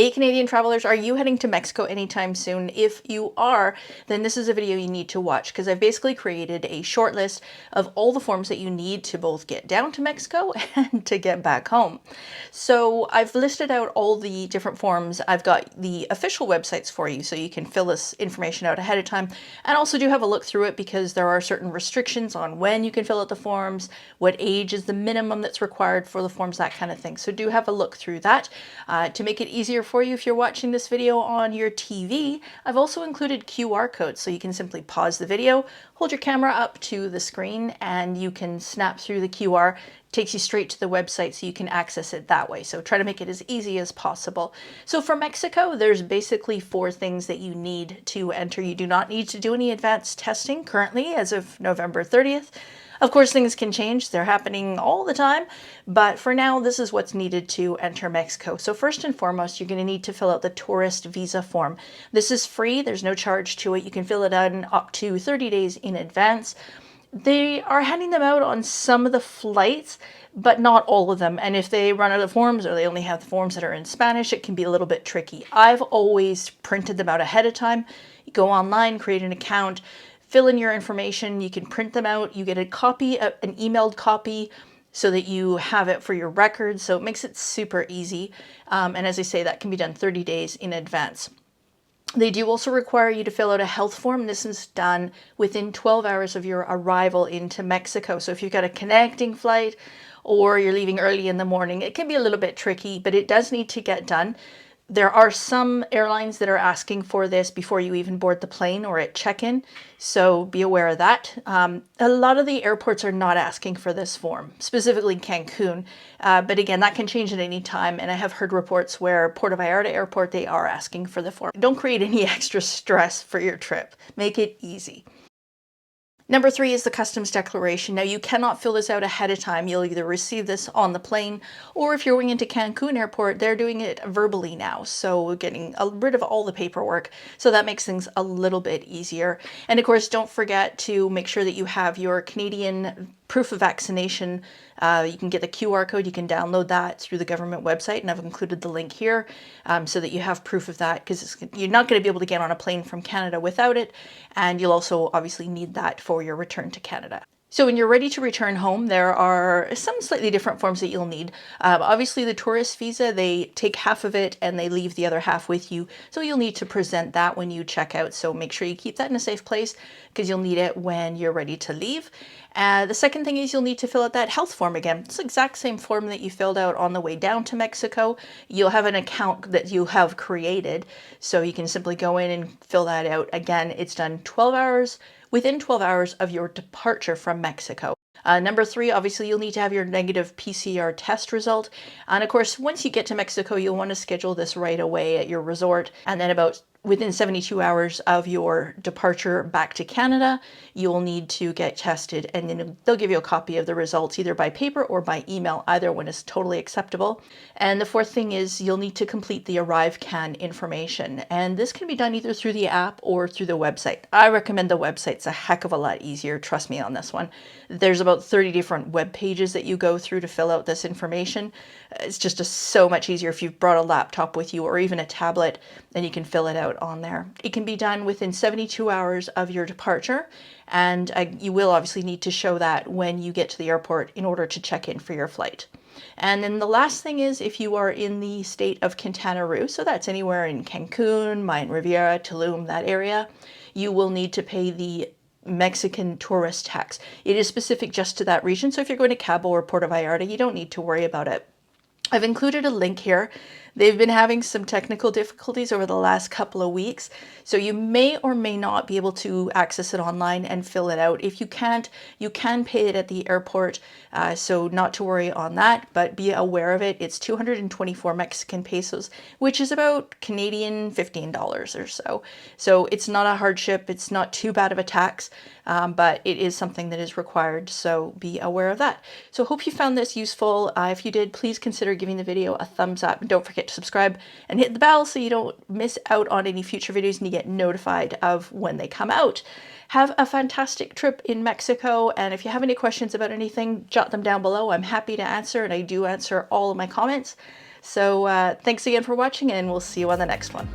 Hey Canadian travelers, are you heading to Mexico anytime soon? If you are, then this is a video you need to watch because I've basically created a short list of all the forms that you need to both get down to Mexico and to get back home. So I've listed out all the different forms. I've got the official websites for you so you can fill this information out ahead of time, and also do have a look through it because there are certain restrictions on when you can fill out the forms, what age is the minimum that's required for the forms, that kind of thing. So do have a look through that. To make it easier for you if you're watching this video on your TV, I've also included QR codes so you can simply pause the video, hold your camera up to the screen, and you can snap through the QR. It takes you straight to the website so you can access it that way. So try to make it as easy as possible. So for Mexico, there's basically 4 things that you need to enter. You do not need to do any advanced testing currently as of November 30th. Of course, things can change. They're happening all the time, but for now, this is what's needed to enter Mexico. So first and foremost, you're going to need to fill out the tourist visa form. This is free. There's no charge to it. You can fill it out in up to 30 days in advance. They are handing them out on some of the flights, but not all of them. And if they run out of forms or they only have the forms that are in Spanish, it can be a little bit tricky. I've always printed them out ahead of time. You go online, create an account, fill in your information, you can print them out, you get a copy, an emailed copy, so that you have it for your records. So it makes it super easy. And as I say, that can be done 30 days in advance. They do also require you to fill out a health form. This is done within 12 hours of your arrival into Mexico. So if you've got a connecting flight or you're leaving early in the morning, it can be a little bit tricky, but it does need to get done. There are some airlines that are asking for this before you even board the plane or at check-in, so be aware of that. A lot of the airports are not asking for this form, specifically Cancun, but again, that can change at any time, and I have heard reports where Puerto Vallarta Airport, they are asking for the form. Don't create any extra stress for your trip. Make it easy. Number 3 is the customs declaration. Now, you cannot fill this out ahead of time. You'll either receive this on the plane, or if you're going into Cancun Airport, they're doing it verbally now. So we're getting rid of all the paperwork. So that makes things a little bit easier. And of course, don't forget to make sure that you have your Canadian proof of vaccination. You can get the QR code, you can download that through the government website, and I've included the link here so that you have proof of that, because you're not going to be able to get on a plane from Canada without it, and you'll also obviously need that for your return to Canada. So when you're ready to return home, there are some slightly different forms that you'll need. Obviously the tourist visa, they take half of it and they leave the other half with you. So you'll need to present that when you check out. So make sure you keep that in a safe place because you'll need it when you're ready to leave. The second thing is you'll need to fill out that health form again. It's the exact same form that you filled out on the way down to Mexico. You'll have an account that you have created, so you can simply go in and fill that out. Again, it's done within 12 hours of your departure from Mexico. Number 3, obviously you'll need to have your negative PCR test result. And of course, once you get to Mexico, you'll want to schedule this right away at your resort. And then within 72 hours of your departure back to Canada, you'll need to get tested, and then they'll give you a copy of the results either by paper or by email. Either one is totally acceptable. And the 4th thing is you'll need to complete the ArriveCAN information, and this can be done either through the app or through the website. I recommend the website. It's a heck of a lot easier, trust me on this one. There's about 30 different web pages that you go through to fill out this information. It's just so much easier if you've brought a laptop with you or even a tablet, and you can fill it out on there. It can be done within 72 hours of your departure, and you will obviously need to show that when you get to the airport in order to check in for your flight. And then the last thing is if you are in the state of Quintana Roo, so that's anywhere in Cancun, Mayan Riviera, Tulum, that area, you will need to pay the Mexican tourist tax. It is specific just to that region, so if you're going to Cabo or Puerto Vallarta, you don't need to worry about it. I've included a link here. They've been having some technical difficulties over the last couple of weeks, so you may or may not be able to access it online and fill it out. If you can't, you can pay it at the airport, so not to worry on that, but be aware of it. It's 224 Mexican pesos, which is about Canadian $15 or so. So it's not a hardship, it's not too bad of a tax, but it is something that is required, so be aware of that. So hope you found this useful. If you did, please consider giving the video a thumbs up, and don't forget to subscribe and hit the bell so you don't miss out on any future videos and you get notified of when they come out. Have a fantastic trip in Mexico, and if you have any questions about anything, jot them down below. I'm happy to answer, and I do answer all of my comments. So thanks again for watching, and we'll see you on the next one.